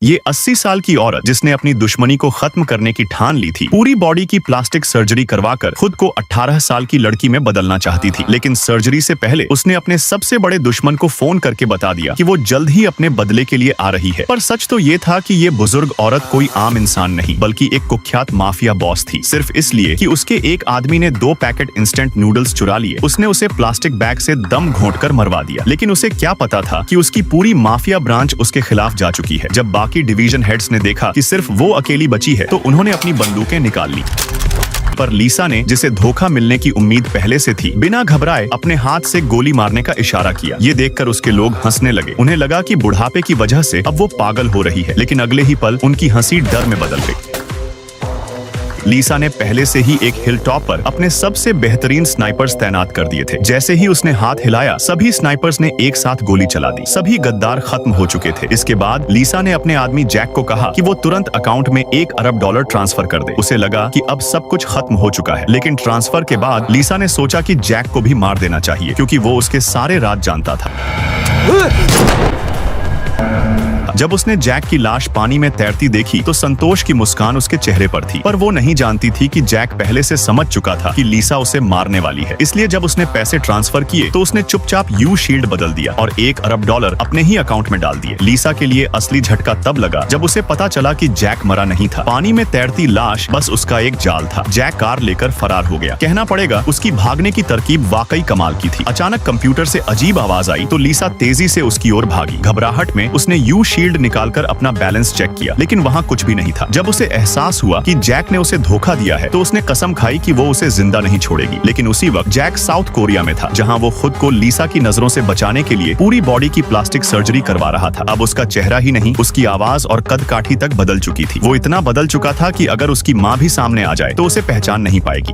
ये 80 साल की औरत जिसने अपनी दुश्मनी को खत्म करने की ठान ली थी, पूरी बॉडी की प्लास्टिक सर्जरी करवाकर खुद को 18 साल की लड़की में बदलना चाहती थी। लेकिन सर्जरी से पहले उसने अपने सबसे बड़े दुश्मन को फोन करके बता दिया कि वो जल्द ही अपने बदले के लिए आ रही है। पर सच तो ये था कि ये बुजुर्ग औरत कोई आम इंसान नहीं बल्कि एक कुख्यात माफिया बॉस थी। सिर्फ इसलिए कि उसके एक आदमी ने 2 पैकेट इंस्टेंट नूडल्स चुरा लिए, उसने उसे प्लास्टिक बैग से दम घोंटकर मरवा दिया। लेकिन उसे क्या पता था कि उसकी पूरी माफिया ब्रांच उसके खिलाफ जा चुकी है। जब बाकी डिवीजन हेड्स ने देखा कि सिर्फ वो अकेली बची है तो उन्होंने अपनी बंदूकें निकाल ली। पर लीसा ने, जिसे धोखा मिलने की उम्मीद पहले से थी, बिना घबराए अपने हाथ से गोली मारने का इशारा किया। ये देखकर उसके लोग हंसने लगे। उन्हें लगा कि बुढ़ापे की वजह से अब वो पागल हो रही है। लेकिन अगले ही पल उनकी हंसी डर में बदल गई। लीसा ने पहले से ही एक हिल टॉप पर अपने सबसे बेहतरीन स्नाइपर्स तैनात कर दिए थे। जैसे ही उसने हाथ हिलाया, सभी स्नाइपर्स ने एक साथ गोली चला दी। सभी गद्दार खत्म हो चुके थे। इसके बाद लीसा ने अपने आदमी जैक को कहा कि वो तुरंत अकाउंट में $1 अरब ट्रांसफर कर दे। उसे लगा कि अब सब कुछ खत्म हो चुका है। लेकिन ट्रांसफर के बाद लीसा ने सोचा कि जैक को भी मार देना चाहिए, क्योंकि वो उसके सारे राज जानता था। जब उसने जैक की लाश पानी में तैरती देखी तो संतोष की मुस्कान उसके चेहरे पर थी। पर वो नहीं जानती थी कि जैक पहले से समझ चुका था कि लीसा उसे मारने वाली है। इसलिए जब उसने पैसे ट्रांसफर किए तो उसने चुपचाप यू शील्ड बदल दिया और $1 अरब अपने ही अकाउंट में डाल दिए। लीसा के लिए असली झटका तब लगा जब उसे पता चला कि जैक मरा नहीं था। पानी में तैरती लाश बस उसका एक जाल था। जैक कार लेकर फरार हो गया। कहना पड़ेगा उसकी भागने की तरकीब वाकई कमाल की थी। अचानक कंप्यूटर से अजीब आवाज आई तो लीसा तेजी से उसकी ओर भागी। घबराहट में उसने यू शील्ड निकालकर अपना बैलेंस चेक किया, लेकिन वहां कुछ भी नहीं था। जब उसे एहसास हुआ कि जैक ने उसे धोखा दिया है तो उसने कसम खाई कि वो उसे जिंदा नहीं छोड़ेगी। लेकिन उसी वक्त जैक साउथ कोरिया में था, जहां वो खुद को लीसा की नजरों से बचाने के लिए पूरी बॉडी की प्लास्टिक सर्जरी करवा रहा था। अब उसका चेहरा ही नहीं, उसकी आवाज और कद काठी तक बदल चुकी थी। वो इतना बदल चुका था कि अगर उसकी माँ भी सामने आ जाए तो उसे पहचान नहीं पाएगी।